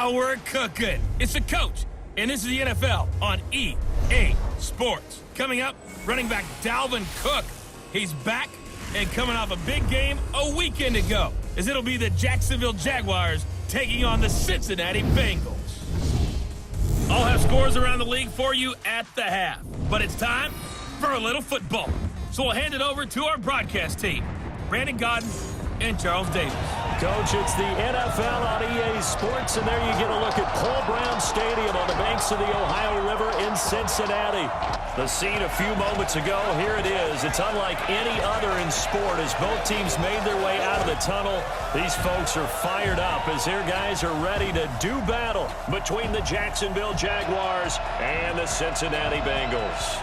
Now we're cooking. It's the coach, and this is the NFL on EA Sports. Coming up, running back Dalvin Cook. He's back and coming off a big game a weekend ago, as it'll be the Jacksonville Jaguars taking on the Cincinnati Bengals. I'll have scores around the league for you at the half, but it's time for a little football. So we'll hand it over to our broadcast team, Brandon Godden and Charles Davis. Coach, it's the NFL on EA Sports, and there you get a look at Paul Brown Stadium on the banks of the Ohio River in Cincinnati. The scene a few moments ago, here it is. It's unlike any other in sport as both teams made their way out of the tunnel. These folks are fired up as their guys are ready to do battle between the Jacksonville Jaguars and the Cincinnati Bengals.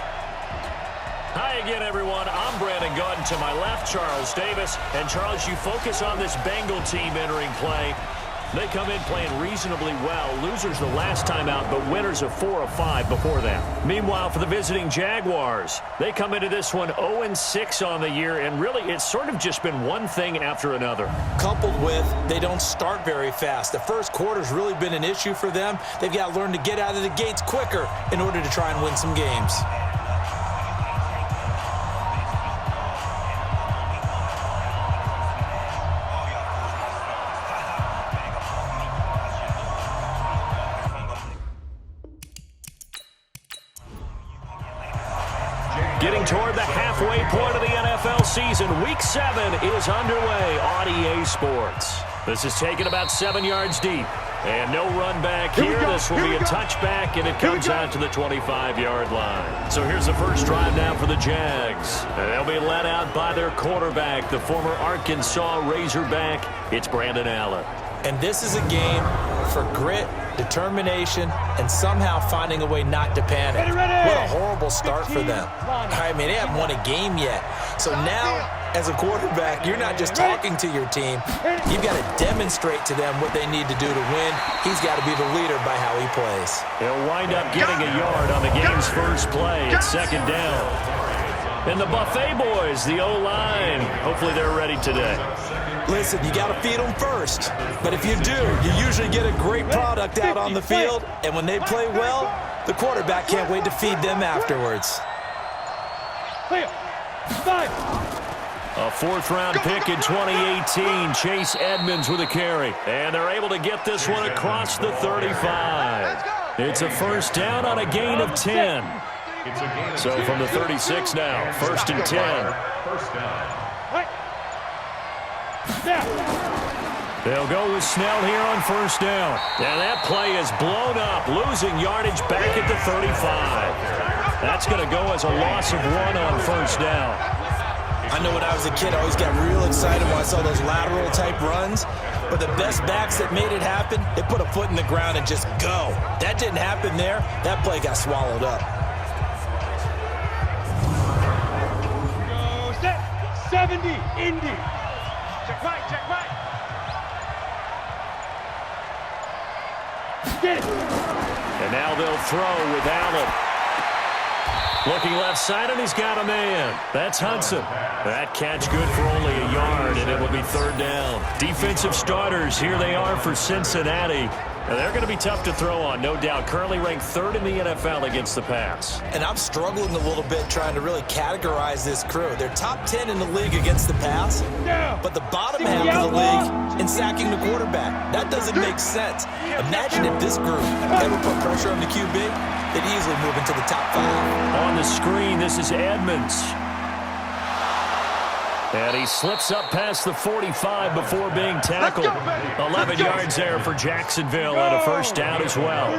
Hi again, everyone. I'm Brandon Godden. To my left, Charles Davis. And, Charles, you focus on this Bengal team entering play. They come in playing reasonably well. Losers the last time out, but winners of 4 of 5 before that. Meanwhile, for the visiting Jaguars, they come into this one 0-6 on the year, and really it's sort of just been one thing after another. Coupled with they don't start very fast. The first quarter's really been an issue for them. They've got to learn to get out of the gates quicker in order to try and win some games. Getting toward the halfway point of the NFL season, Week 7 is underway on EA Sports. This is taken about 7 yards deep. And no run back here. This will be a touchback, and it comes out to the 25-yard line. So here's the first drive now for the Jags. They'll be led out by their quarterback, the former Arkansas Razorback. It's Brandon Allen. And this is a game for grit, determination, and somehow finding a way not to panic. What a horrible start for them. I mean, they haven't won a game yet. So now, as a quarterback, you're not just talking to your team. You've got to demonstrate to them what they need to do to win. He's got to be the leader by how he plays. He'll wind up getting a yard on the game's first play. It's second down. And the Buffet boys, the O-line, hopefully they're ready today. Listen, you got to feed them first. But if you do, you usually get a great product out on the field. And when they play well, the quarterback can't wait to feed them afterwards. A fourth-round pick in 2018, Chase Edmonds with a carry. And they're able to get this one across the 35. It's a first down on a gain of 10. So from the 36 now, first and 10. They'll go with Snell here on first down. And that play is blown up, losing yardage back at the 35. That's going to go as a loss of 1 on first down. I know when I was a kid, I always got real excited when I saw those lateral-type runs. But the best backs that made it happen, they put a foot in the ground and just go. That didn't happen there. That play got swallowed up. Go set. 70, Indy. Check right, check right. Get it. And now they'll throw with Allen. Looking left side, and he's got a man. That's Hudson. That catch good for only a yard, and it will be third down. Defensive starters, here they are for Cincinnati. And they're going to be tough to throw on, no doubt. Currently ranked 3rd in the NFL against the pass. And I'm struggling a little bit trying to really categorize this crew. They're top 10 in the league against the pass, but the bottom half of the league in sacking the quarterback. That doesn't make sense. Imagine if this group ever put pressure on the QB, they'd easily move into the top 5. On the screen, this is Edmonds. And he slips up past the 45 before being tackled. 11 yards there for Jacksonville and a first down as well.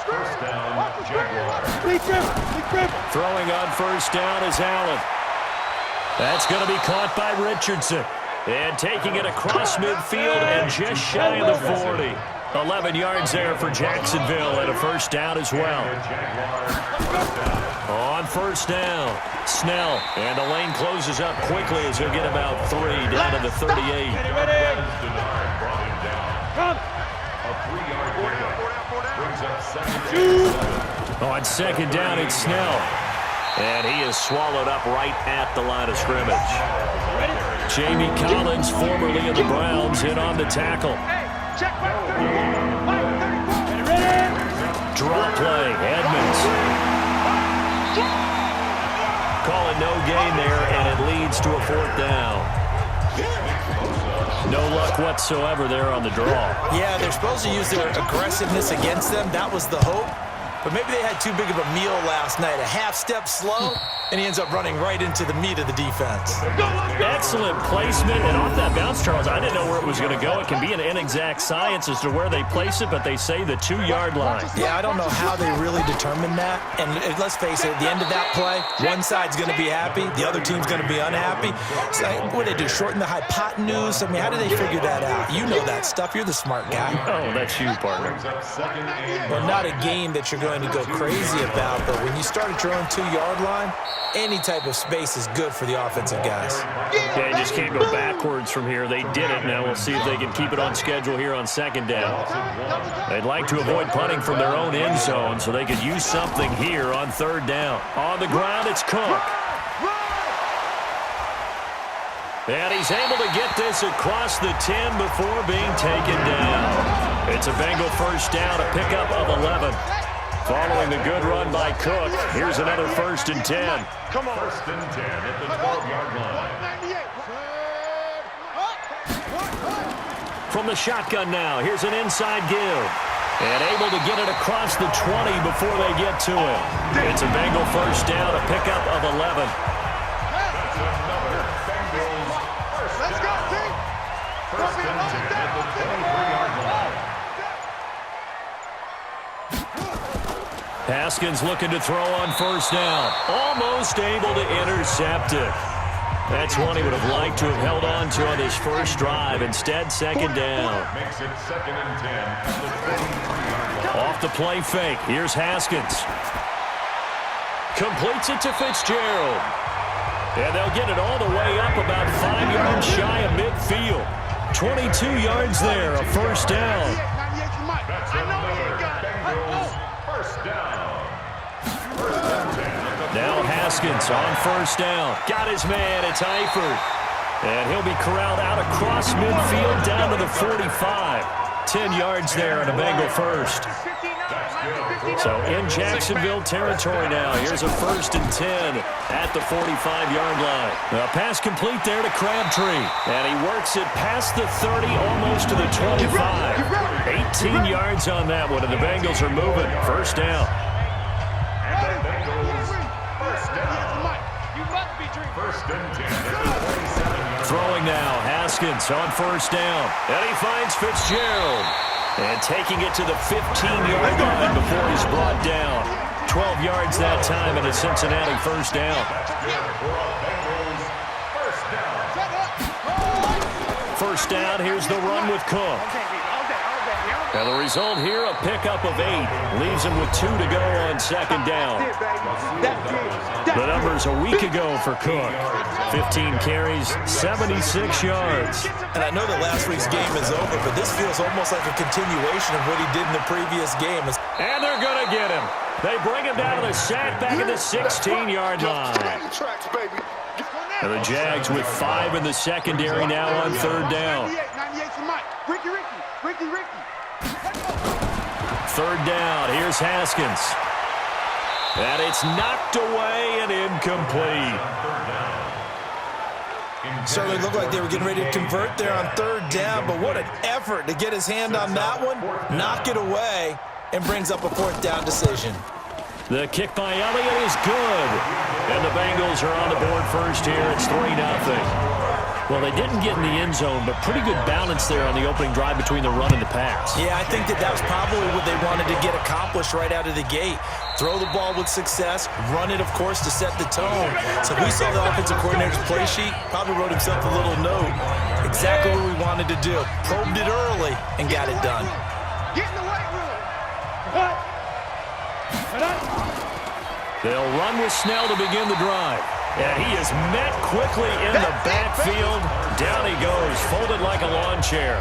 First down, Jaguars. Throwing on first down is Allen. That's going to be caught by Richardson. And taking it across midfield and just shy of the 40. 11 yards there for Jacksonville and a first down as well. On first down, Snell, and the lane closes up quickly as he'll get about 3 down to the 38. On second down, it's Snell, and he is swallowed up right at the line of scrimmage. Jamie Collins, formerly of the Browns, in on the tackle. Check back 30. Mike 34. Ready? Draw play. Edmonds. Call it no gain there, and it leads to a 4th down. No luck whatsoever there on the draw. Yeah, they're supposed to use their aggressiveness against them. That was the hope. But maybe they had too big of a meal last night. A half step slow, and he ends up running right into the meat of the defense. Excellent placement. And off that bounce, Charles, I didn't know where it was going to go. It can be an inexact science as to where they place it, but they say the 2-yard line. Yeah, I don't know how they really determine that. And let's face it, at the end of that play, one side's going to be happy, the other team's going to be unhappy. So what do they do, shorten the hypotenuse? I mean, how do they figure that out? You know that stuff. You're the smart guy. Oh, that's you, partner. Well, not a game that you're going to go crazy about, but when you start at your own 2-yard line, any type of space is good for the offensive guys. Yeah, you just can't go backwards from here. They did it. Now we'll see if they can keep it on schedule here on 2nd down. They'd like to avoid punting from their own end zone, so they could use something here on 3rd down. On the ground, it's Cook. And he's able to get this across the 10 before being taken down. It's a Bengal 1st down, a pickup of 11. Following the good run by Cook, here's another 1st and 10. Come on. 1st and 10 at the 12-yard line. From the shotgun now, here's an inside give. And able to get it across the 20 before they get to it. It's a Bengal 1st down, a pickup of 11. That's another Bengals 1st down. 1st and 10 at the 23-yard line. Haskins looking to throw on 1st down. Almost able to intercept it. That's one he would have liked to have held on to on his first drive. Instead, 2nd down. Makes it 2nd and 10 at the 23-yard line. Off the play fake. Here's Haskins. Completes it to Fitzgerald. And they'll get it all the way up about 5 yards shy of midfield. 22 yards there, a 1st down. That's another Bengals 1st down. 1st and 10 at the Now Haskins on 1st down. Got his man, it's Eifert. And he'll be corralled out across midfield down to the 45. 10 yards there in a Bengal 1st. So in Jacksonville territory now. Here's a 1st and 10 at the 45-yard line. A pass complete there to Crabtree. And he works it past the 30, almost to the 25. 18 yards on that one, and the Bengals are moving. 1st down. First and 10 at the 27-yard. Throwing now, Haskins on 1st down. And he finds Fitzgerald. And taking it to the 15-yard line before he's brought down. 12 yards that time, and a Cincinnati 1st down. First down, here's the run with Cook. And the result here, a pickup of 8. Leaves him with 2 to go on 2nd down. The numbers a week ago for Cook. 15 carries, 76 yards. And I know that last week's game is over, but this feels almost like a continuation of what he did in the previous game. And they're going to get him. They bring him down to the sack back at the 16-yard line. And the Jags with 5 in the secondary now on 3rd down. 3rd down, here's Haskins. And it's knocked away and incomplete. Certainly looked like they were getting ready to convert there on 3rd down, but what an effort to get his hand on that one, knock it away, and brings up a 4th down decision. The kick by Elliott is good. And the Bengals are on the board first here. It's 3-0. Well, they didn't get in the end zone, but pretty good balance there on the opening drive between the run and the pass. Yeah, I think that was probably what they wanted to get accomplished right out of the gate. Throw the ball with success, run it, of course, to set the tone. So we saw the offensive coordinator's play sheet, probably wrote himself a little note. Exactly what we wanted to do. Probed it early and got it done. Get in the weight room. They'll run with Snell to begin the drive. And he is met quickly in the backfield. Down he goes, folded like a lawn chair.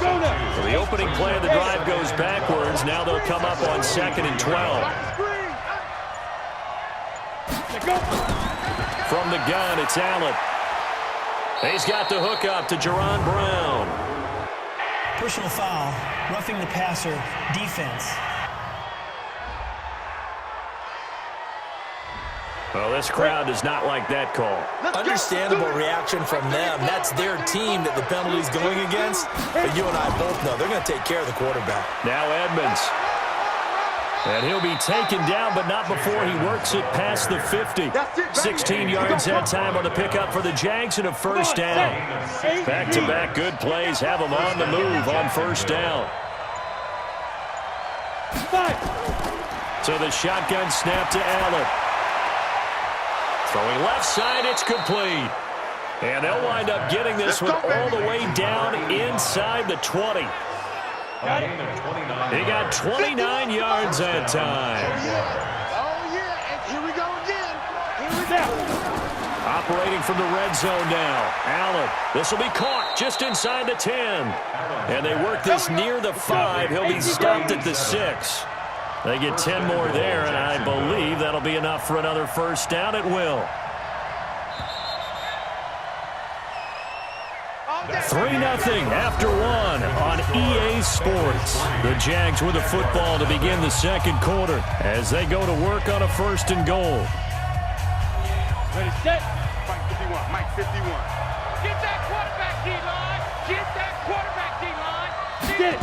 So the opening play of the drive goes backwards. Now they'll come up on 2nd and 12. From the gun, it's Allen. He's got the hook up to Jerron Brown. Personal foul, roughing the passer, defense. Well, this crowd does not like that call. Understandable reaction from them. That's their team that the penalty's going against. But you and I both know they're going to take care of the quarterback. Now Edmonds. And he'll be taken down, but not before he works it past the 50. 16 yards that time on the pickup for the Jags and a first down. Back-to-back good plays have them on the move on first down. So the shotgun snap to Allen. Throwing left side, it's complete. And they'll wind up getting this one all the way down inside the 20. He got 29 yards that time. Oh, yeah. And here we go again. Here we go. Operating from the red zone now. Allen, this will be caught just inside the 10. And they work this near the 5. He'll be stopped at the 6. They get 10 more there, and I believe that'll be enough for another first down. It will. 3-0 after 1 on EA Sports. The Jags with the football to begin the second quarter as they go to work on a first and goal. Ready, set. Mike 51. Mike 51. Get that quarterback D-line. Get that quarterback D-line. Get it.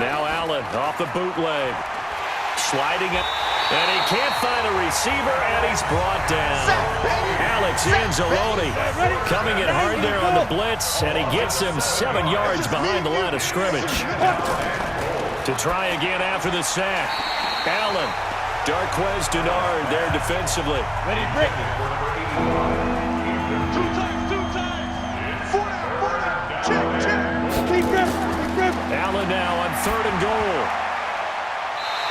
Now Allen off the bootleg. Sliding it. And he can't find a receiver, and he's brought down. Alex Anzalone coming in hard there on the blitz, and he gets him 7 yards behind the line of scrimmage. To try again after the sack. Allen, Darquez Denard there defensively. Ready, break. Two times. Four down. Check. Keep gripping. Allen now on 3rd and goal.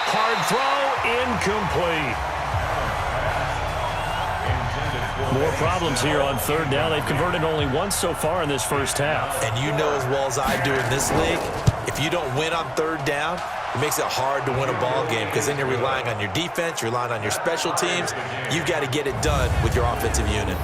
Hard throw, incomplete. More problems here on 3rd down. They've converted only once so far in this first half. And you know as well as I do in this league, if you don't win on 3rd down, it makes it hard to win a ball game because then you're relying on your defense, you're relying on your special teams. You've got to get it done with your offensive unit.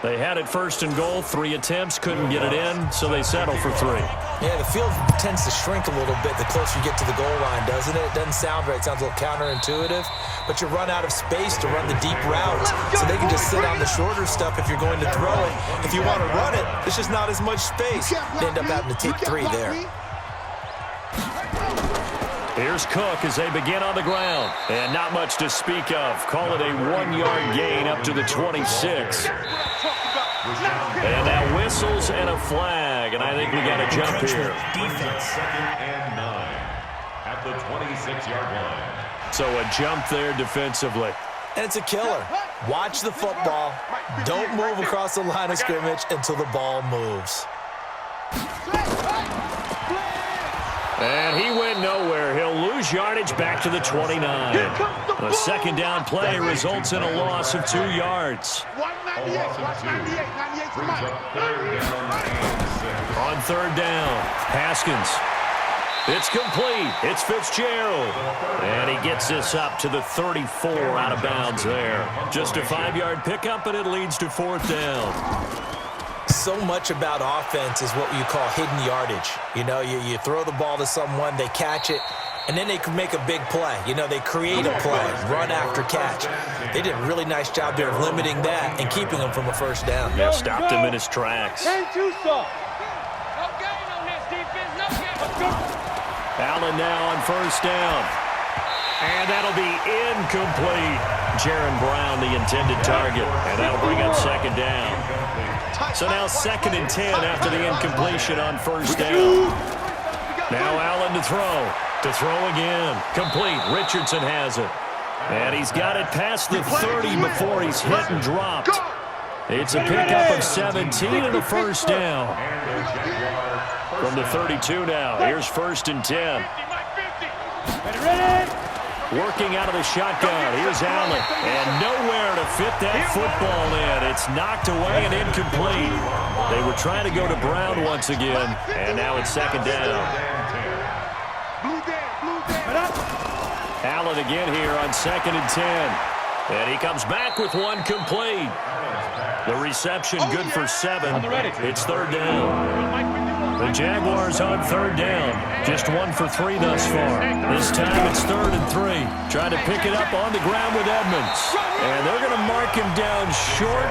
They had it 1st and goal, 3 attempts, couldn't get it in, so they settle for 3. Yeah, the field tends to shrink a little bit the closer you get to the goal line, doesn't it? It doesn't sound right. It sounds a little counterintuitive. But you run out of space to run the deep routes, so they can just sit on the shorter stuff if you're going to throw it. If you want to run it, there's just not as much space. They end up having to take 3 there. Here's Cook as they begin on the ground. And not much to speak of. Call it a 1-yard gain up to the 26. And now whistles and a flag. And I think we got a jump here. Defense. 2nd and 9 at the 26-yard line. So a jump there defensively. And it's a killer. Watch the football. Don't move across the line of scrimmage until the ball moves. And he went nowhere. He'll lose yardage back to the 29. The 2nd down play results in a loss of 2 yards. 198. On 3rd down, Haskins. It's complete. It's Fitzgerald. And he gets this up to the 34 out of bounds there. Just a 5-yard pickup, and it leads to 4th down. So much about offense is what you call hidden yardage. You know, you throw the ball to someone, they catch it, and then they can make a big play. You know, they create a play, run after catch. They did a really nice job there of limiting that and keeping him from a first down. Yeah, stopped him in his tracks. Allen now on 1st down. And that'll be incomplete. Jaron Brown, the intended target. And that'll bring up 2nd down. So now 2nd and 10 after the incompletion on 1st down. Now Allen to throw. To throw again. Complete. Richardson has it. And he's got it past the 30 before he's hit and dropped. It's a pickup of 17 and a first down. From the 32 now. Here's 1st and 10. Working out of the shotgun. Here's Allen. And nowhere to fit that football in. It's knocked away and incomplete. They were trying to go to Brown once again. And now it's 2nd down. Allen again here on 2nd and 10. And he comes back with one complete. The reception good for 7. It's 3rd down. The Jaguars on third down. Just 1 for 3 thus far. This time it's 3rd and 3. Trying to pick it up on the ground with Edmonds. And they're going to mark him down short,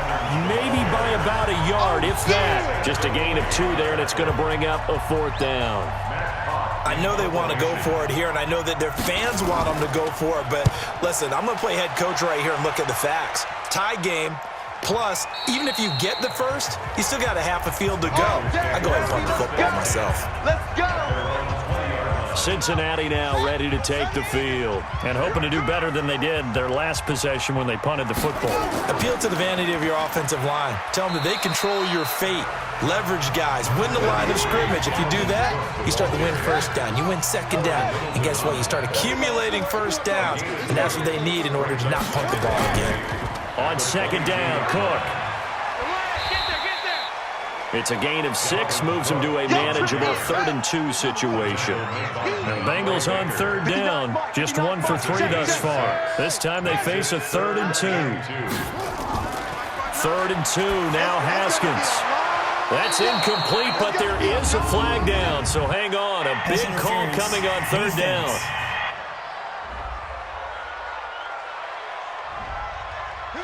maybe by about a yard, if that. Just a gain of 2 there, and it's going to bring up a 4th down. I know they want to go for it here, and I know that their fans want them to go for it. But listen, I'm going to play head coach right here and look at the facts. Tie game. Plus, even if you get the first, you still got a half a field to go. I go ahead and punt the football myself. Let's go. Cincinnati now ready to take the field and hoping to do better than they did their last possession when they punted the football. Appeal to the vanity of your offensive line. Tell them that they control your fate. Leverage guys. Win the line of scrimmage. If you do that, you start to win first down. You win second down. And guess what? You start accumulating first downs. And that's what they need in order to not punt the ball again. On second down, Cook. It's a gain of 6, moves him to a manageable 3rd and 2 situation. The Bengals on third down, just 1 for 3 thus far. This time they face a 3rd and 2. 3rd and 2, now Haskins. That's incomplete, but there is a flag down, so hang on. A big call coming on third down.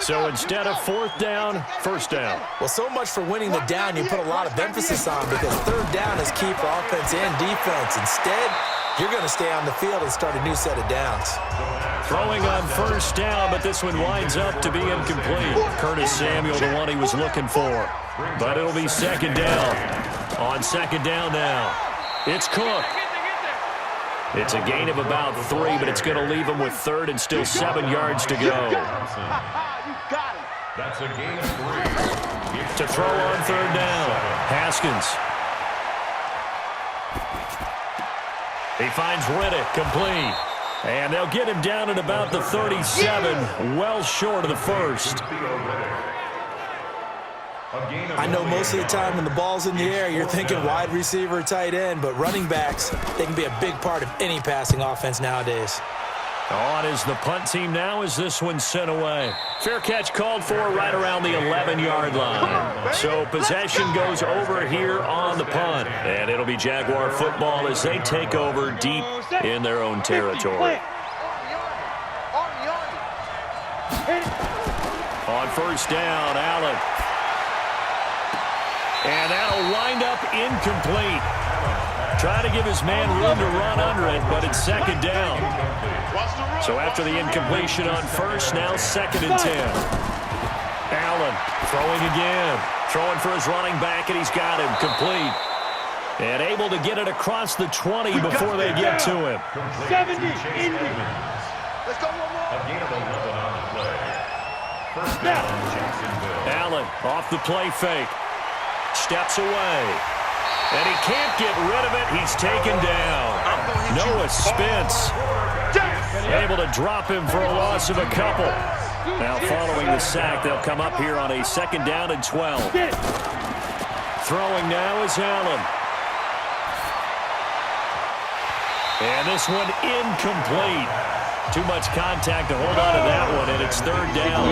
So instead of 4th down, 1st down. Well, so much for winning the down you put a lot of emphasis on, because third down is key for offense and defense. Instead, you're going to stay on the field and start a new set of downs. Throwing on 1st down, but this one winds up to be incomplete. Curtis Samuel, the one he was looking for. But it'll be 2nd down. On 2nd down now, it's Cook. It's a gain of about 3, but it's going to leave him with 3rd and still 7 yards to go. That's a gain of 3. To throw on 3rd down, Haskins. He finds Riddick, complete. And they'll get him down at about the 37, well short of the 1st. I know most of the time when the ball's in the air, you're thinking wide receiver, tight end, but running backs, they can be a big part of any passing offense nowadays. On is the punt team now as this one's sent away. Fair catch called for right around the 11-yard line. So possession goes over here on the punt. And it'll be Jaguar football as they take over deep in their own territory. On 1st down, Allen. And that'll wind up incomplete. Try to give his man room to run under it, but it's 2nd down. So after the incompletion on 1st, now 2nd and 10. Allen throwing again. Throwing for his running back, and he's got him complete. And able to get it across the 20 before they get to him. 70, Indy. Let's go one more. A gain of 11 on the play. 1st down, Jacksonville. Allen off the play fake. Steps away. And he can't get rid of it. He's taken down. Noah Spence able to drop him for a loss of a couple. Now following the sack, they'll come up here on a 2nd down and 12. Throwing now is Allen. And this one incomplete. Too much contact to hold on to that one, and it's 3rd down.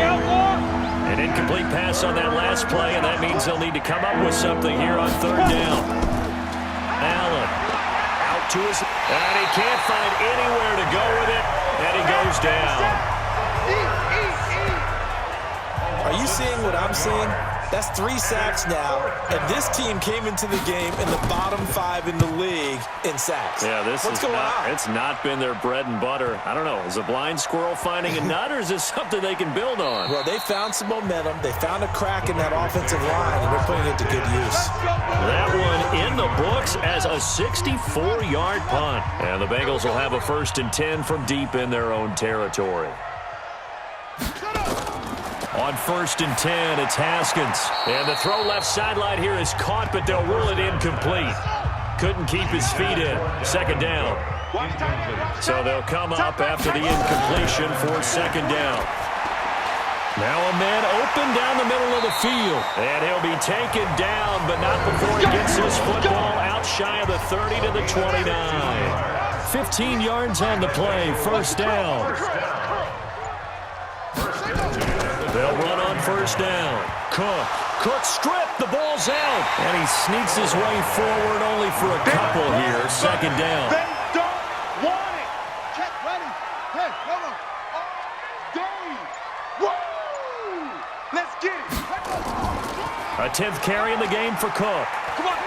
An incomplete pass on that last play, and that means they'll need to come up with something here on 3rd down. Allen out to his, and he can't find anywhere to go with it, and he goes down. Are you seeing what I'm seeing? That's 3 sacks now, and this team came into the game in the bottom 5 in the league in sacks. Yeah, What's going on? It's not been their bread and butter. I don't know. Is a blind squirrel finding a nut, or is this something they can build on? Well, they found some momentum. They found a crack in that offensive line, and they're putting it to good use. That one in the books as a 64-yard punt. And the Bengals will have a 1st and 10 from deep in their own territory. On 1st and 10, it's Haskins. And the throw left sideline here is caught, but they'll rule it incomplete. Couldn't keep his feet in. 2nd down. So they'll come up after the incompletion for 2nd down. Now a man open down the middle of the field. And he'll be taken down, but not before he gets his football out shy of the 30 to the 29. 15 yards on the play, 1st down. They'll run on 1st down. Cook stripped. The ball's out, and he sneaks his way forward only for a couple here. Second down. They don't want it. Check, ready. Hey, come on. Dave. Woo! Let's get it. A 10th carry in the game for Cook. Come on.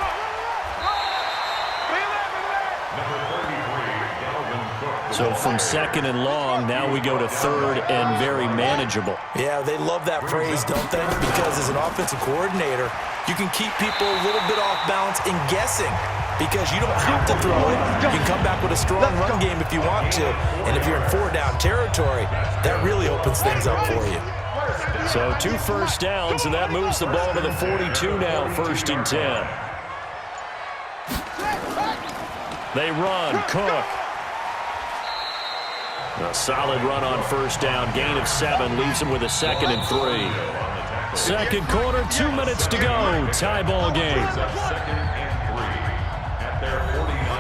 So from second and long, now we go to third and very manageable. Yeah, they love that phrase, don't they? Because as an offensive coordinator, you can keep people a little bit off balance and guessing because you don't have to throw it. You can come back with a strong run game if you want to. And if you're in 4-down territory, that really opens things up for you. So 2 first downs, and that moves the ball to the 42 now, 1st and 10. They run. Cook. A solid run on 1st down. Gain of 7 leaves him with a 2nd and 3. Second quarter, 2 minutes to go. Tie ball game.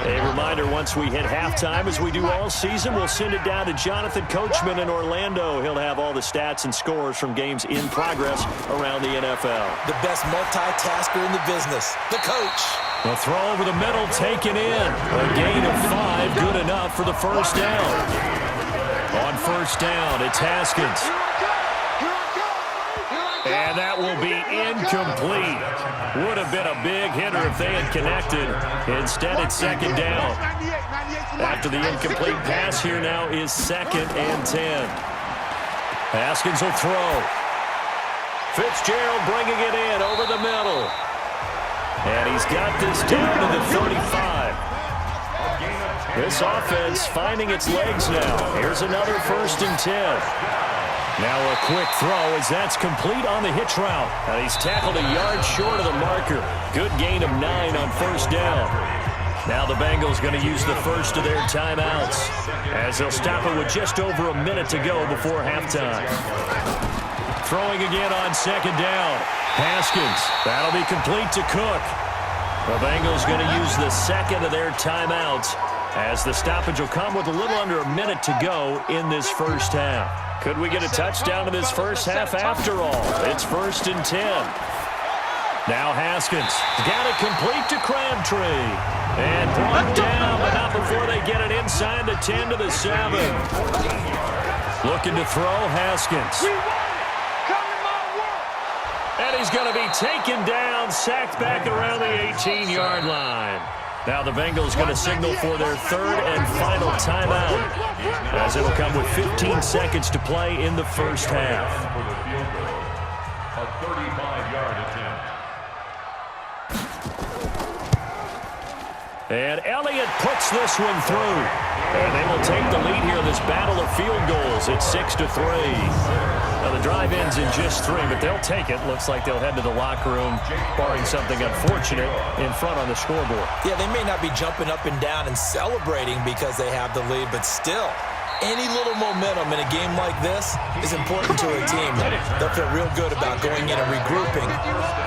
A reminder, once we hit halftime, as we do all season, we'll send it down to Jonathan Coachman in Orlando. He'll have all the stats and scores from games in progress around the NFL. The best multitasker in the business, the coach. A throw over the middle, taken in. A gain of 5, good enough for the 1st down. On 1st down, it's Haskins. And that will be incomplete. Would have been a big hitter if they had connected. Instead, it's 2nd down. After the incomplete pass, here now is 2nd and 10. Haskins will throw. Fitzgerald bringing it in over the middle. And he's got this down to the 35. This offense finding its legs now. Here's another 1st and 10. Now a quick throw as that's complete on the hitch route. And he's tackled a yard short of the marker. Good gain of 9 on 1st down. Now the Bengals going to use the first of their timeouts as they'll stop it with just over a minute to go before halftime. Throwing again on 2nd down. Haskins. That'll be complete to Cook. The Bengals going to use the 2nd of their timeouts as the stoppage will come with a little under a minute to go in this 1st half. Could we get a touchdown in this 1st half after all? It's 1st and 10. Now Haskins got it complete to Crabtree. And brought down, but not before they get it inside the 10 to the 7. Looking to throw, Haskins. And he's going to be taken down, sacked back around the 18-yard line. Now the Bengals going to signal for their 3rd and final timeout as it'll come with 15 seconds to play in the 1st half. A 35-yard attempt. And Elliott puts this one through. And they will take the lead here in this battle of field goals. It's 6-3. Now the drive ends in just 3, but they'll take it. Looks like they'll head to the locker room, barring something unfortunate, in front on the scoreboard. Yeah, they may not be jumping up and down and celebrating because they have the lead, but still, any little momentum in a game like this is important to a team. They'll feel real good about going in and regrouping,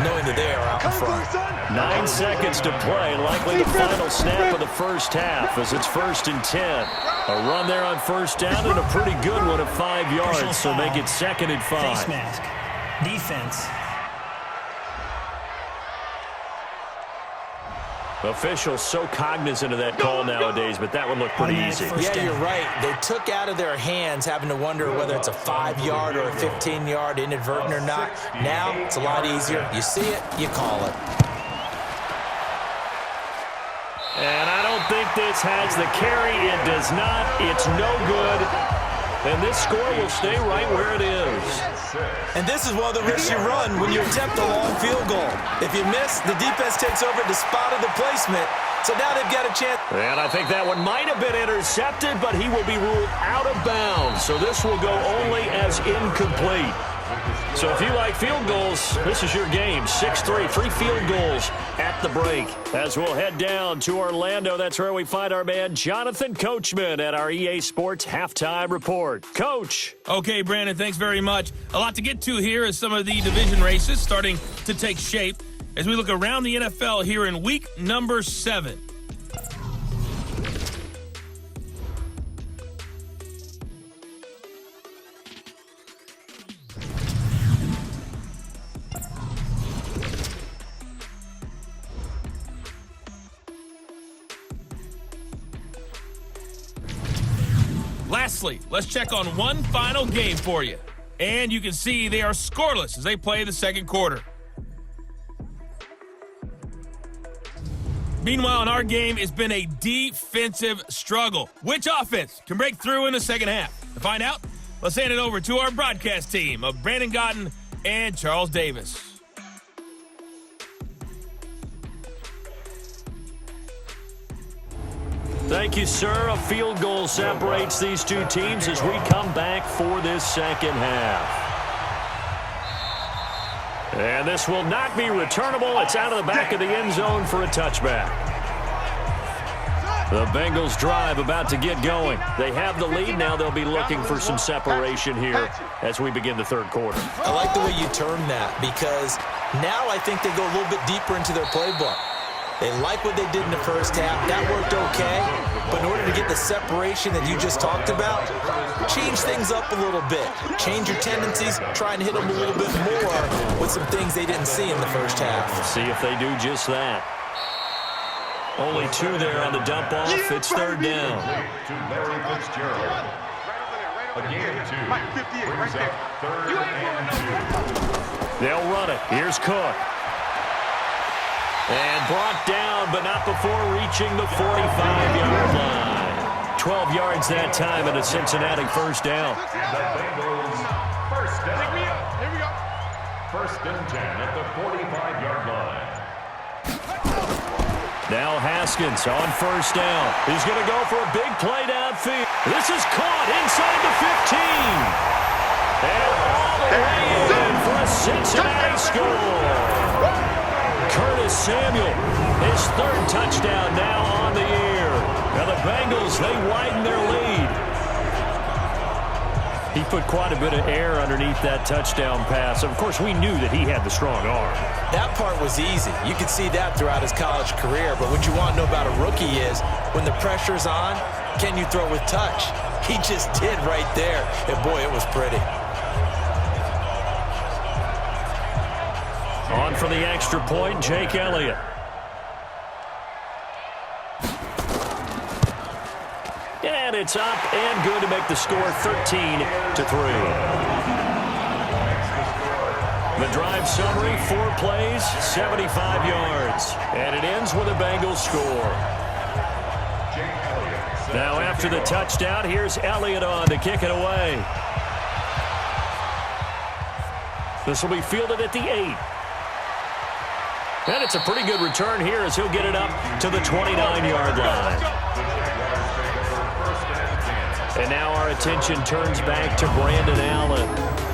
knowing that they are out in front. 9 seconds to play, likely the final snap of the 1st half as it's 1st and 10. A run there on 1st down and a pretty good one of 5 yards, so make it 2nd and 5. Face mask. Defense. Officials so cognizant of that call nowadays, but that would look pretty easy. Yeah, you're right. They took out of their hands having to wonder whether it's a 5-yard or a 15-yard inadvertent or not. Now it's a lot easier. You see it, you call it. And I don't think this has the carry. It does not. It's no good. And this score will stay right where it is. And this is one of the risks you run when you attempt a long field goal. If you miss, the defense takes over the spot of the placement. So now they've got a chance. And I think that one might have been intercepted, but he will be ruled out of bounds. So this will go only as incomplete. So if you like field goals, this is your game. 6-3, 3 field goals at the break. As we'll head down to Orlando, that's where we find our man Jonathan Coachman at our EA Sports Halftime Report. Coach. Okay, Brandon, thanks very much. A lot to get to here as some of the division races starting to take shape as we look around the NFL here in week number 7. Lastly, let's check on one final game for you. And you can see they are scoreless as they play the second quarter. Meanwhile, in our game, it's been a defensive struggle. Which offense can break through in the second half? To find out, let's hand it over to our broadcast team of Brandon Gotten and Charles Davis. Thank you, sir. A field goal separates these two teams as we come back for this second half. And this will not be returnable. It's out of the back of the end zone for a touchback. The Bengals drive about to get going. They have the lead. Now they'll be looking for some separation here as we begin the third quarter. I like the way you termed that because now I think they go a little bit deeper into their playbook. They like what they did in the first half. That worked okay. But in order to get the separation that you just talked about, change things up a little bit. Change your tendencies. Try and hit them a little bit more with some things they didn't see in the first half. See if they do just that. Only two there on the dump off. It's third down. To Larry Fitzgerald. A gain of 2 brings up 3rd and 2. They'll run it. Here's Cook. And brought down, but not before reaching the 45-yard line. 12 yards that time and a Cincinnati first down. And the Bengals first down. Here we go. 1st and 10 at the 45-yard line. Now Haskins on first down. He's going to go for a big play downfield. This is caught inside the 15. And all the way in for a Cincinnati score. Curtis Samuel, his 3rd touchdown now on the year. Now the Bengals, they widen their lead. He put quite a bit of air underneath that touchdown pass. Of course, we knew that he had the strong arm. That part was easy. You could see that throughout his college career. But what you want to know about a rookie is when the pressure's on, can you throw with touch? He just did right there. And boy, it was pretty. On for the extra point, Jake Elliott. And it's up and good to make the score 13-3. The drive summary, 4 plays, 75 yards. And it ends with a Bengals score. Now after the touchdown, here's Elliott on to kick it away. This will be fielded at the 8. And it's a pretty good return here as he'll get it up to the 29-yard line. And now our attention turns back to Brandon Allen.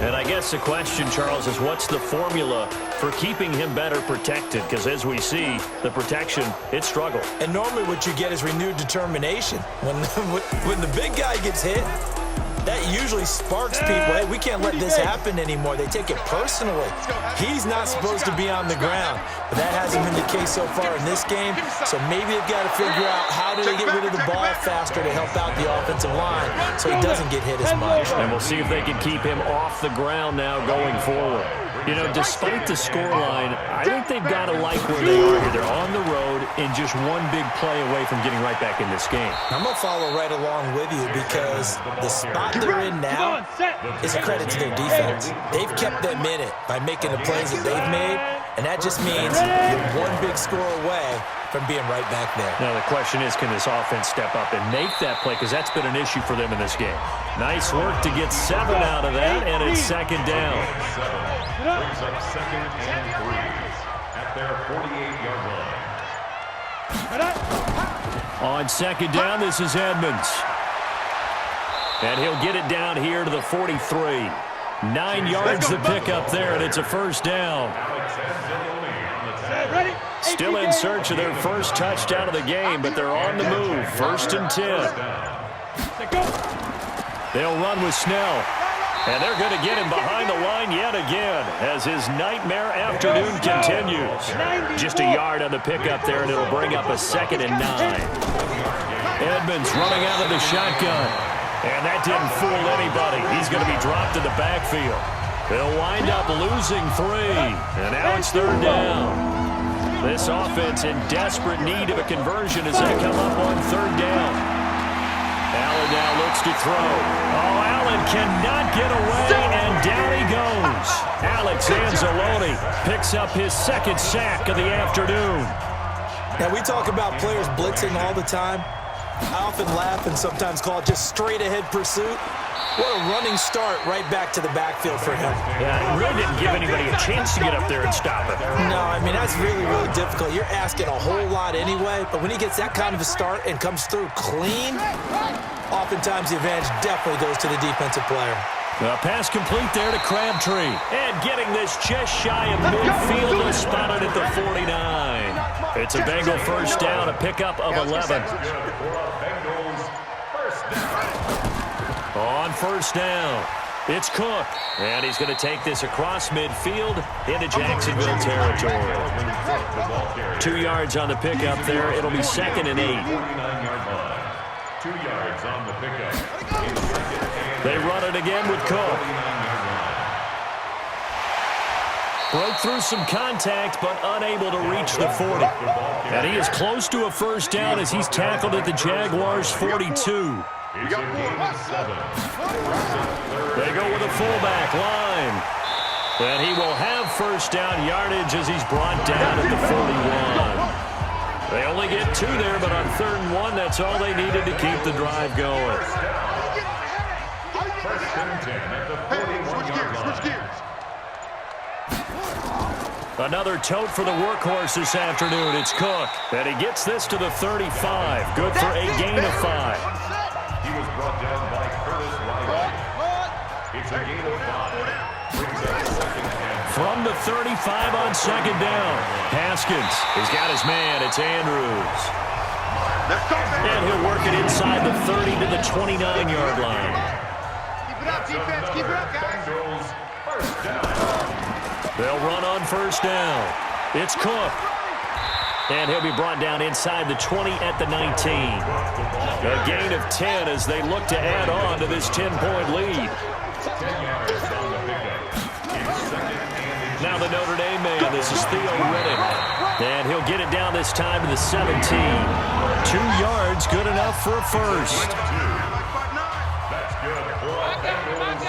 And I guess the question, Charles, is what's the formula for keeping him better protected? Because as we see, the protection, it struggled. And normally what you get is renewed determination. When the big guy gets hit, that usually sparks people. Hey, we can't let this happen anymore. They take it personally. He's not supposed to be on the ground. But that hasn't been the case so far in this game. So maybe they've got to figure out how do they get rid of the ball faster to help out the offensive line so he doesn't get hit as much. And we'll see if they can keep him off the ground now going forward. You know, despite the scoreline, I think they've got to like where they are here. They're on the road and just one big play away from getting right back in this game. I'm going to follow right along with you because the spot they're in now is a credit to their defense. They've kept them in it by making the plays that they've made, and that just means you're one big score away from being right back there. Now the question is, can this offense step up and make that play? Because that's been an issue for them in this game. Nice work to get 7 out of that, and it's second down. Brings up 2nd and 3 at their 48-yard line. On second down, this is Edmonds. And he'll get it down here to the 43. 9 yards to pick up there, and it's a first down. Still in search of their first touchdown of the game, but they're on the move. 1st and 10. They'll run with Snell. And they're going to get him behind the line yet again as his nightmare afternoon continues. Just a yard on the pickup there, and it'll bring up a 2nd and 9. Edmonds running out of the shotgun. And that didn't fool anybody. He's going to be dropped in the backfield. They'll wind up losing 3. And now it's 3rd down. This offense in desperate need of a conversion as they come up on 3rd down. Allen now looks to throw. Oh, Allen cannot get away, and down he goes. Alex Anzalone picks up his second sack of the afternoon. Now, we talk about players blitzing all the time. I often laugh and sometimes call it just straight-ahead pursuit. What a running start right back to the backfield for him. Yeah, it really didn't give anybody a chance to get up there and stop him. No, I mean, that's really, really difficult. You're asking a whole lot anyway, but when he gets that kind of a start and comes through clean, oftentimes the advantage definitely goes to the defensive player. A pass complete there to Crabtree. And getting this just shy of midfield, and spotted at the 49. It's a Bengal first down, a pickup of 11. On first down, it's Cook. And he's going to take this across midfield into Jacksonville territory. 2 yards on the pickup there. It'll be 2nd and 8. 2 yards on the pickup. They run it again with Cook. Broke through some contact, but unable to reach the 40. And he is close to a first down as he's tackled at the Jaguars' 42. It's a gain of 7. They go with a fullback line. And he will have first down yardage as he's brought down at the 41. They only get 2 there, but on 3rd and 1, that's all they needed to keep the drive going. First and 10 at the 41-yard line. Another tote for the workhorse this afternoon. It's Cook. And he gets this to the 35. Good for a gain of 5. He was brought down by Curtis Riley. It's a gain of 5. Brings up 2nd and 10. From the 35 on 2nd down. Haskins has got his man. It's Andrews. And he'll work it inside the 30 to the 29-yard line. Defense, keep it up, guys. Bengals first down. They'll run on first down. It's Cook. And he'll be brought down inside the 20 at the 19. A gain of 10 as they look to add on to this 10-point lead. 10 yards on the pickup. It's 2nd and 18. Now the Notre Dame man, this is Theo Riddick. And he'll get it down this time to the 17. 2 yards, good enough for a first. That's good for a Bengals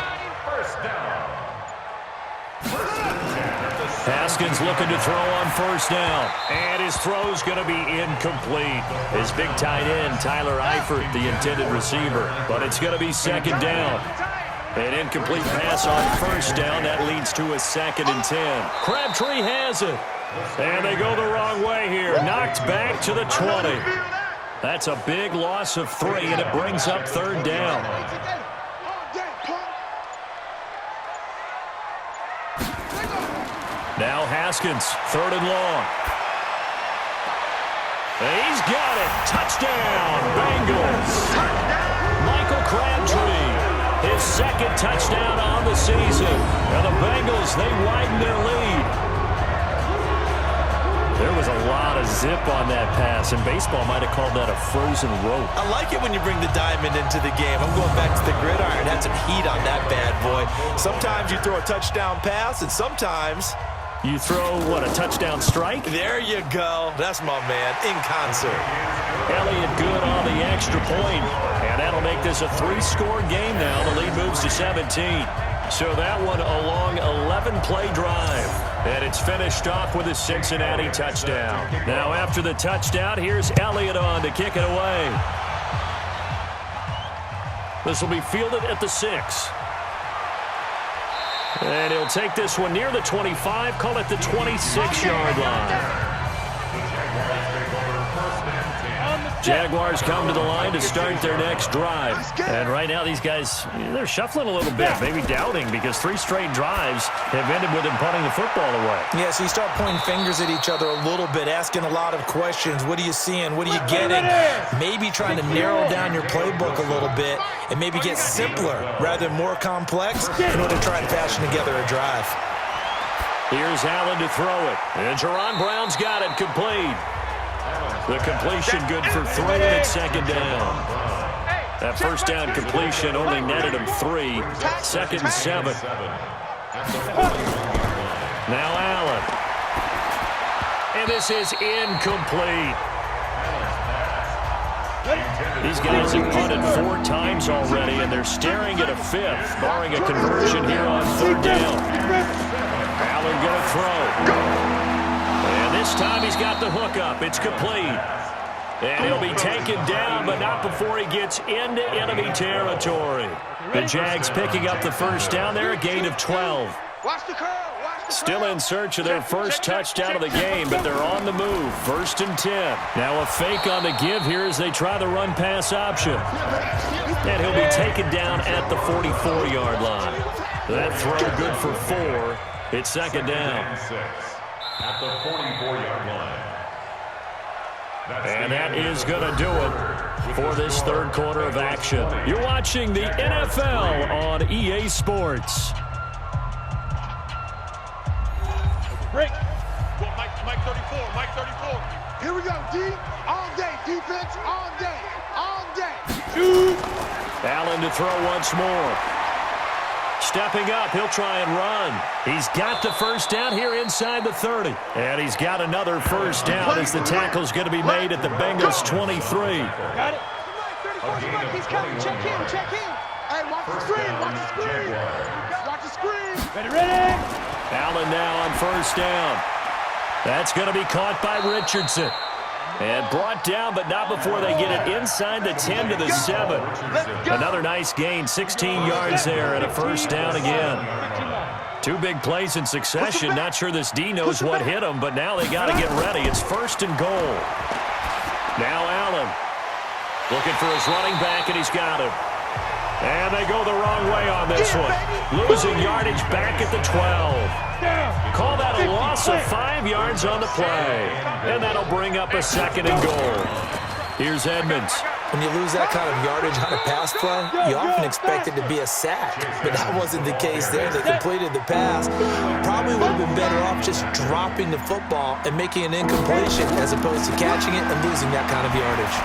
first down. First and 10 at the 7. Haskins looking to throw on first down. And his throw's going to be incomplete. His big tight end, Tyler Eifert, the intended receiver. But it's going to be 2nd down. An incomplete pass on first down. That leads to a 2nd and 10. Crabtree has it. And they go the wrong way here. Knocked back to the 20. That's a big loss of 3, and it brings up 3rd down. Now Haskins, 3rd and long. He's got it. Touchdown, Bengals. Michael Crabtree, his 2nd touchdown on the season. And the Bengals, they widen their lead. There was a lot of zip on that pass, and baseball might have called that a frozen rope. I like it when you bring the diamond into the game. I'm going back to the gridiron. Had some heat on that bad boy. Sometimes you throw a touchdown pass, and sometimes you throw, what, a touchdown strike? There you go. That's my man, in concert. Elliott good on the extra point, and that'll make this a 3-score game now. The lead moves to 17. So that one a long 11-play drive. And it's finished off with a Cincinnati touchdown. Now after the touchdown, here's Elliott on to kick it away. This will be fielded at the 6. And he'll take this one near the 25, call it the 26-yard line. Jaguars come to the line to start their next drive. And right now these guys, they're shuffling a little bit, maybe doubting, because 3 straight drives have ended with them punting the football away. Yeah, so you start pointing fingers at each other a little bit, asking a lot of questions. What are you seeing? What are you getting? Maybe trying to narrow down your playbook a little bit and maybe get simpler rather than more complex in order to try and fashion together a drive. Here's Allen to throw it. And Jerron Brown's got it complete. The completion good for 3, and it's 2nd down. That first down completion only netted him 3. 2nd and 7. Now Allen. And this is incomplete. These guys have punted 4 times already, and they're staring at a 5th, barring a conversion here on 3rd down. Allen going to throw. And this time he's got the hook up. It's complete. And he'll be taken down, but not before he gets into enemy territory. The Jags picking up the 1st down there, a gain of 12. Still in search of their first touchdown of the game, but they're on the move. 1st and 10. Now a fake on the give here as they try the run-pass option. And he'll be taken down at the 44-yard line. That throw good for 4. It's 2nd down. At the 44-yard line. And that is going to do it for this 3rd quarter of action. You're watching the NFL on EA Sports. Break. Mike 34, Mike 34. Here we go, D. All day, defense, all day, all day. Shoot. Allen to throw once more. Stepping up, he'll try and run. He's got the 1st down here inside the 30. And he's got another 1st down as the tackle's going to be made at the Bengals 23. Got it. He's coming. Check in. Hey, watch the screen. Watch the screen. Ready. Allen now on 1st down. That's going to be caught by Richardson. And brought down, but not before they get it inside the 10 to the 7. Another nice gain, 16 yards there, and a 1st down again. 2 big plays in succession. Not sure this D knows what hit him, but now they got to get ready. It's 1st and goal. Now Allen looking for his running back, and he's got him. And they go the wrong way on this one. Losing yardage back at the 12. Call that a loss of 5 yards on the play. And that'll bring up a 2nd and goal. Here's Edmonds. When you lose that kind of yardage on a pass play, you often expect it to be a sack. But that wasn't the case there. They completed the pass. Probably would have been better off just dropping the football and making an incompletion as opposed to catching it and losing that kind of yardage.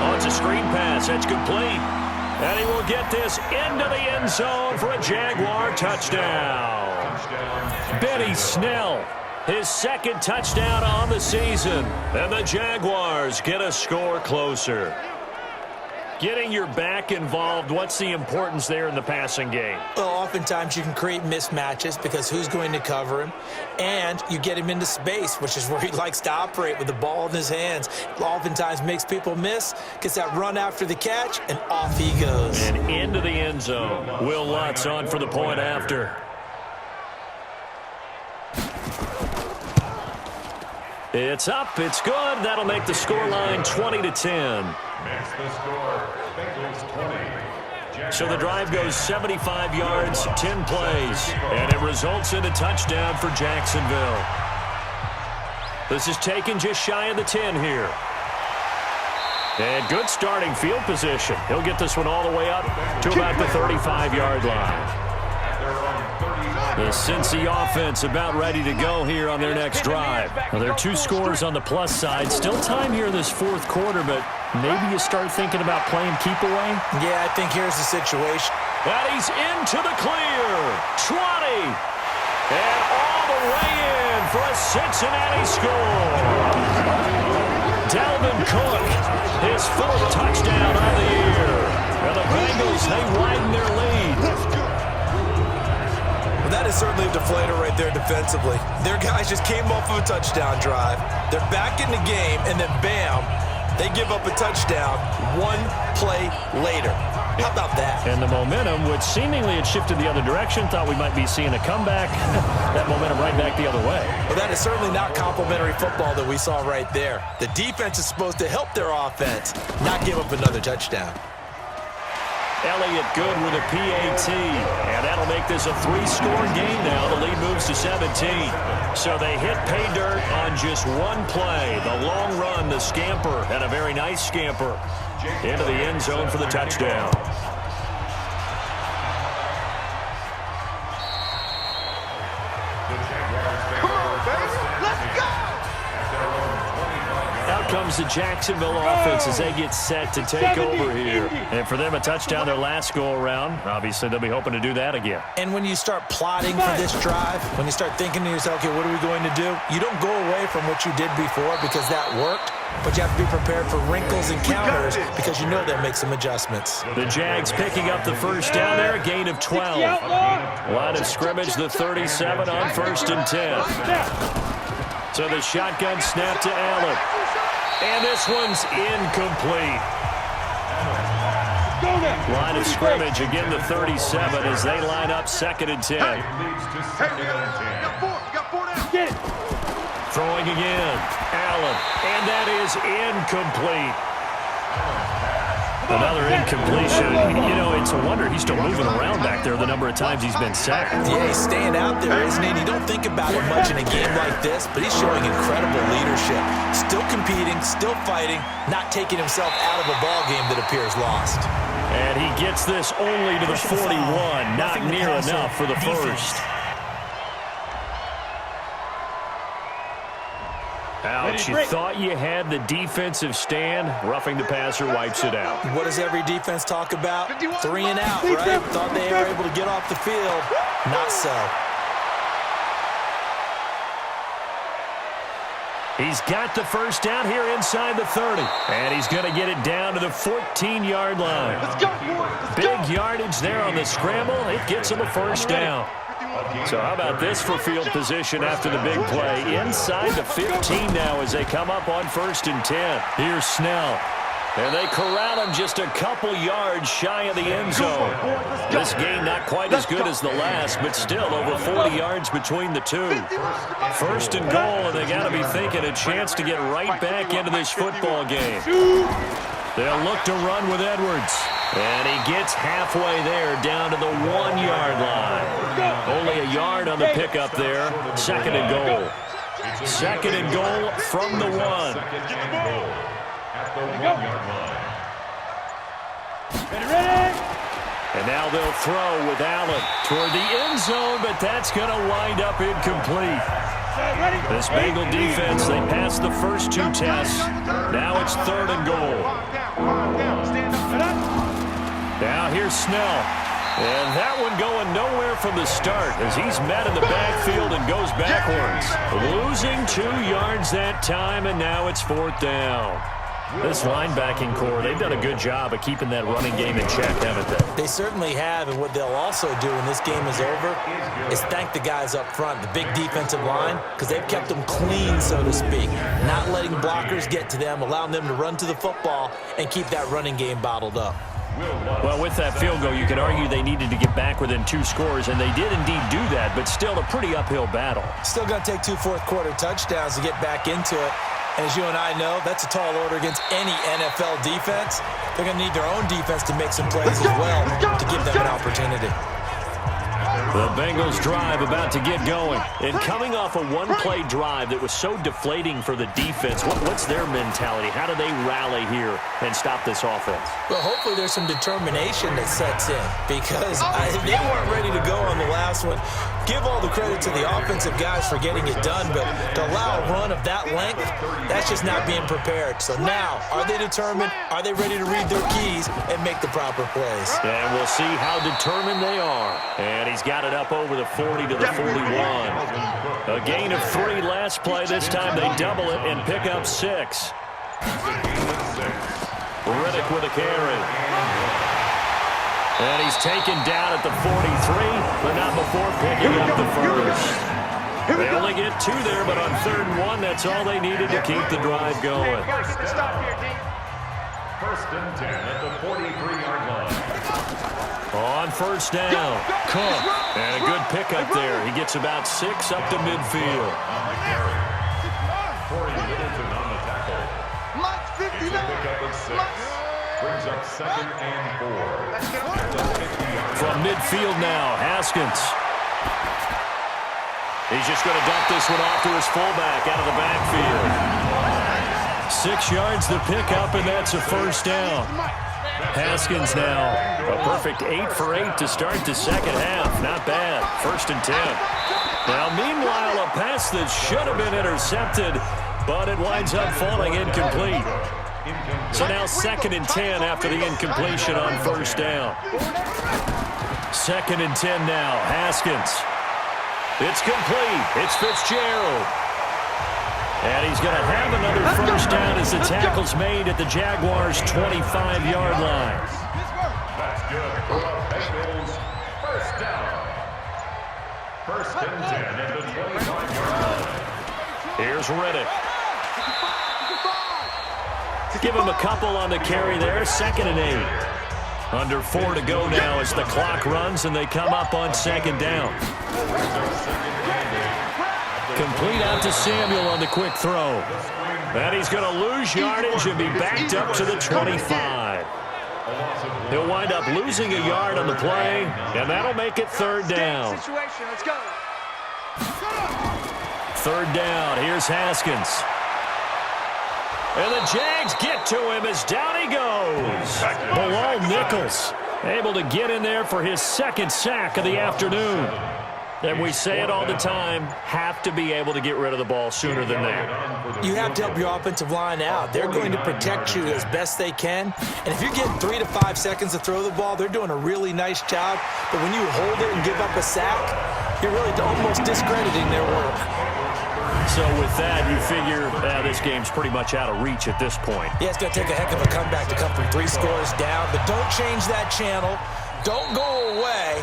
Oh, it's a screen pass. That's complete. And he will get this into the end zone for a Jaguar touchdown. Benny Snell, his 2nd touchdown on the season. And the Jaguars get a score closer. Getting your back involved, what's the importance there in the passing game? Well, oftentimes you can create mismatches because who's going to cover him? And you get him into space, which is where he likes to operate with the ball in his hands. Oftentimes makes people miss, gets that run after the catch, and off he goes. And into the end zone. Will Lutz on for the point after. It's up, it's good. That'll make the scoreline 20-10. Makes the score, Bengals 20. So the drive goes 75 yards, 10 plays, and it results in a touchdown for Jacksonville. This is taken just shy of the 10 here. And good starting field position. He'll get this one all the way up to about the 35-yard line. The Cincy offense about ready to go here on their next drive. Well, there are 2 scores on the plus side. Still time here in this 4th quarter, but maybe you start thinking about playing keep away? Yeah, I think here's the situation. And he's into the clear. 20. And all the way in for a Cincinnati score. Dalvin Cook, his 4th touchdown of the year. And the Bengals, they widen their lead. Well, that is certainly a deflator right there defensively. Their guys just came off of a touchdown drive. They're back in the game, and then bam, they give up a touchdown 1 play later. How about that? And the momentum, which seemingly had shifted the other direction, thought we might be seeing a comeback. That momentum right back the other way. Well, that is certainly not complimentary football that we saw right there. The defense is supposed to help their offense, not give up another touchdown. Elliott good with a PAT, and that'll make this a 3-score game now. The lead moves to 17. So they hit pay dirt on just 1 play. The long run, the scamper, and a very nice scamper into the end zone for the touchdown. comes the Jacksonville offense as they get set to take over here. And for them, a touchdown their last go-around. Obviously, they'll be hoping to do that again. And when you start plotting for this drive, when you start thinking to yourself, okay, what are we going to do? You don't go away from what you did before because that worked, but you have to be prepared for wrinkles and counters because you know they'll make some adjustments. The Jags picking up the first down there, a gain of 12. Line of scrimmage, the 37 on 1st and 10. So the shotgun snap to Allen. And this one's incomplete. Line of scrimmage, again the 37 as they line up 2nd and 10. Throwing again, Allen, and that is incomplete. Another incompletion. You know, it's a wonder he's still moving around back there the number of times he's been sacked. Yeah, he's staying out there, isn't he? And you don't think about it much in a game like this, but he's showing incredible leadership. Still competing, still fighting, not taking himself out of a ball game that appears lost. And he gets this only to the 41, not near enough for the first. Ouch, you thought you had the defensive stand. Roughing the passer wipes it out. What does every defense talk about? 3 and out, right? Thought they were able to get off the field. Not so. He's got the first down here inside the 30. And he's going to get it down to the 14-yard line. Let's go, boys. Big yardage there on the scramble. It gets him a first down. So how about this for field position after the big play? Inside the 15 now as they come up on 1st and 10. Here's Snell. And they corral him just a couple yards shy of the end zone. This game not quite as good as the last, but still over 40 yards between the two. 1st and goal, and they got to be thinking a chance to get right back into this football game. They'll look to run with Edwards. And he gets halfway there down to the 1-yard line. Only a yard on the pickup there. 2nd and goal. 2nd and goal from the 1. At the 1-yard line. And now they'll throw with Allen toward the end zone, but that's going to wind up incomplete. This Bengal defense, they passed the first 2 tests. Now it's 3rd and goal. Now here's Snell. And that one going nowhere from the start as he's met in the backfield and goes backwards. Losing 2 yards that time, and now it's 4th down. This linebacking core, they've done a good job of keeping that running game in check, haven't they? They certainly have, and what they'll also do when this game is over is thank the guys up front, the big defensive line, because they've kept them clean, so to speak. Not letting blockers get to them, allowing them to run to the football and keep that running game bottled up. Well, with that field goal, you could argue they needed to get back within 2 scores, and they did indeed do that, but still a pretty uphill battle. Still going to take 2 fourth-quarter touchdowns to get back into it. And as you and I know, that's a tall order against any NFL defense. They're going to need their own defense to make some plays as well to give them an opportunity. The Bengals drive about to get going. And coming off a one-play drive that was so deflating for the defense, what's their mentality? How do they rally here and stop this offense? Well, hopefully there's some determination that sets in because they weren't ready to go on the last one. Give all the credit to the offensive guys for getting it done, but to allow a run of that length, that's just not being prepared. So now, are they determined? Are they ready to read their keys and make the proper plays? And we'll see how determined they are. And he's got it up over the 40 to the 41. A gain of 3 last play. This time they double it and pick up 6. Riddick with a carry. And he's taken down at the 43, but not before picking up the first. They only get 2 there, but on 3rd and 1, that's all they needed to keep the drive going. 1st and 10 at the 43-yard line. On 1st down, Cook, and a good pickup there. He gets about 6 up to midfield. On the carry. Corey Littleton on the tackle. It's a pickup of 6. Brings up 2nd and 4. From midfield now, Haskins. He's just going to dump this one off to his fullback out of the backfield. 6 yards the pickup, and that's a 1st down. Haskins now, a perfect 8 for 8 to start the 2nd half. Not bad. 1st and 10. Now, meanwhile, a pass that should have been intercepted but it winds up falling incomplete. So now 2nd and 10 after the incompletion on first down. 2nd and 10 now. Haskins. It's complete. It's Fitzgerald. And he's going to have another first down as the tackle's made at the Jaguars' 25-yard line. That's good. Bengals first down. 1st and 10 at the 25-yard line. Here's Riddick. Give him a couple on the carry there. 2nd and 8. Under 4 to go now as the clock runs and they come up on 2nd down. Complete out to Samuel on the quick throw. And he's going to lose yardage and be backed up to the 25. He'll wind up losing a yard on the play, and that'll make it 3rd down. 3rd down. Here's Haskins. And the Jags get to him as down he goes. Bilal Nichols able to get in there for his 2nd sack of the afternoon. And we say it all the time, have to be able to get rid of the ball sooner than that. You have to help your offensive line out. They're going to protect you as best they can. And if you're getting 3 to 5 seconds to throw the ball, they're doing a really nice job. But when you hold it and give up a sack, you're really almost discrediting their work. So with that, you figure this game's pretty much out of reach at this point. Yeah, it's going to take a heck of a comeback to come from 3 scores down. But don't change that channel. Don't go away.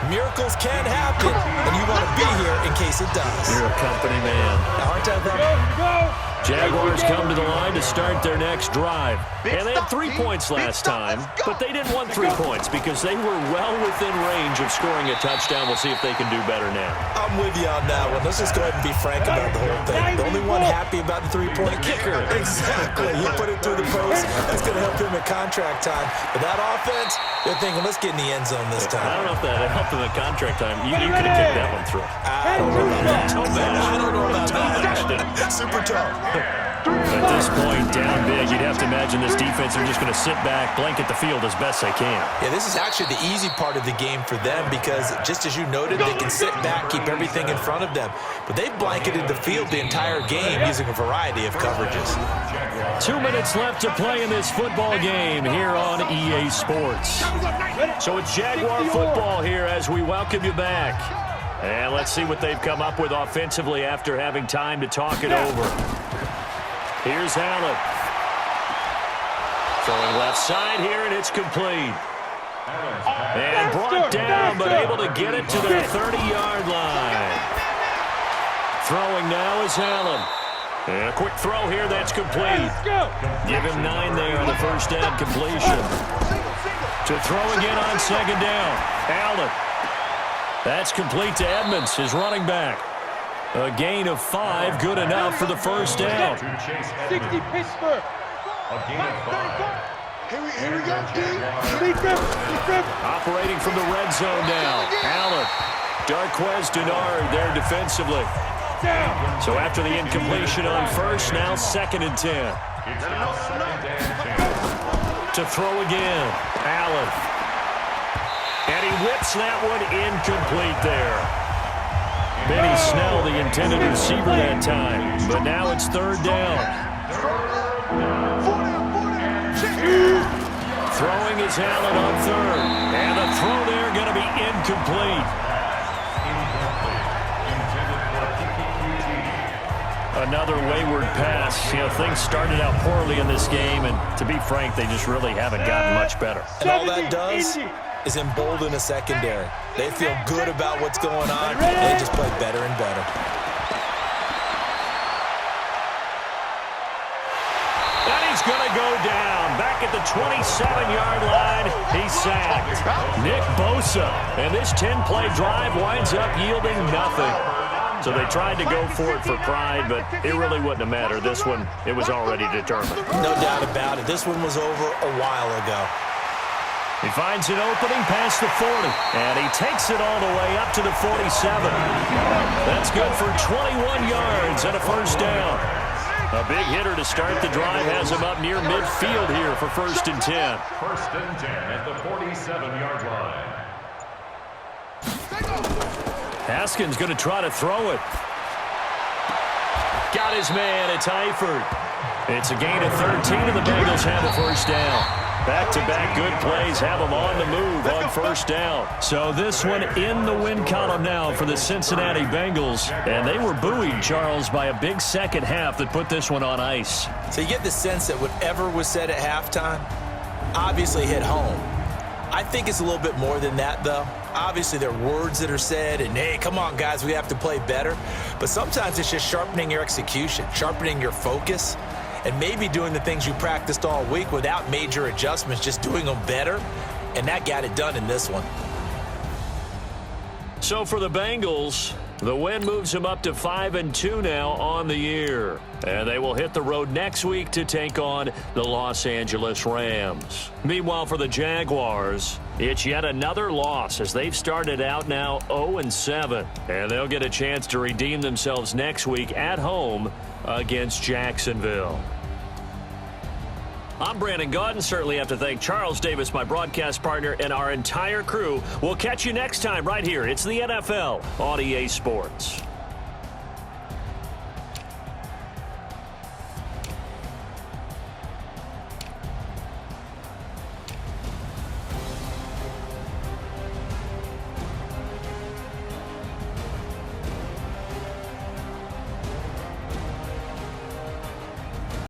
Miracles can happen, and you want to be here in case it does. You're a company man. Now, aren't I though? Jaguars come to the line to start their next drive. And they had 3 points last time, but they didn't want 3 points because they were well within range of scoring a touchdown. We'll see if they can do better now. I'm with you on that one. Let's just go ahead and be frank about the whole thing. The only one happy about the 3-point kicker. Exactly. You put it through the post. That's going to help him at contract time. But that offense, they're thinking, let's get in the end zone this time. I don't know if that helped him at contract time. You could have kicked that one through. I don't know about that. I don't know about that. Super tough. At this point, down big, you'd have to imagine this defense are just going to sit back, blanket the field as best they can. Yeah, this is actually the easy part of the game for them because, just as you noted, they can sit back, keep everything in front of them. But they've blanketed the field the entire game using a variety of coverages. 2 minutes left to play in this football game here on EA Sports. So it's Jaguar football here as we welcome you back. And let's see what they've come up with offensively after having time to talk it over. Here's Allen. Throwing left side here, and it's complete. And brought down, but able to get it to their 30-yard line. Throwing now is Allen. And a quick throw here, that's complete. Give him 9 there on the first down completion. To throw again on 2nd down. Allen. That's complete to Edmonds, his running back. A gain of 5, good enough for the first down. 60 Pittsburgh. A gain of 5. Here we go, Steve. Operating from the red zone now. Allen. Darquez Denard there defensively. So after the incompletion on first, now 2nd and 10. It's now 2nd and 10. To throw again. Allen. And he whips that one incomplete there. Benny Snell, the intended receiver that time. But now it's 3rd down. Throwing is Allen on 3rd. And the throw there going to be incomplete. Another wayward pass. You know, things started out poorly in this game, and to be frank, they just really haven't gotten much better. And all that does is embolden a secondary. They feel good about what's going on, and they just play better and better. And he's going to go down. Back at the 27-yard line, he's sacked. Nick Bosa. And this 10-play drive winds up yielding nothing. So they tried to go for it for pride, but it really wouldn't have mattered. This one, it was already determined. No doubt about it. This one was over a while ago. He finds an opening past the 40, and he takes it all the way up to the 47. That's good for 21 yards and a first down. A big hitter to start the drive has him up near midfield here for 1st and 10. 1st and 10 at the 47-yard line. Haskins going to try to throw it. got his man. It's Eifert. It's a gain of 13, and the Bengals have a first down. Back-to-back good plays have them on the move on first down. So this one in the win column now for the Cincinnati Bengals. And they were buoyed, Charles, by a big second half that put this one on ice. So you get the sense that whatever was said at halftime obviously hit home. I think it's a little bit more than that, though. Obviously, there are words that are said, and, hey, come on, guys, we have to play better. But sometimes it's just sharpening your execution, sharpening your focus, and maybe doing the things you practiced all week without major adjustments, just doing them better, and that got it done in this one. So for the Bengals, the win moves them up to 5-2 now on the year. And they will hit the road next week to take on the Los Angeles Rams. Meanwhile, for the Jaguars, it's yet another loss as they've started out now 0-7. And they'll get a chance to redeem themselves next week at home against Jacksonville. I'm Brandon Gaudin. Certainly have to thank Charles Davis, my broadcast partner, and our entire crew. We'll catch you next time right here. It's the NFL on EA Sports.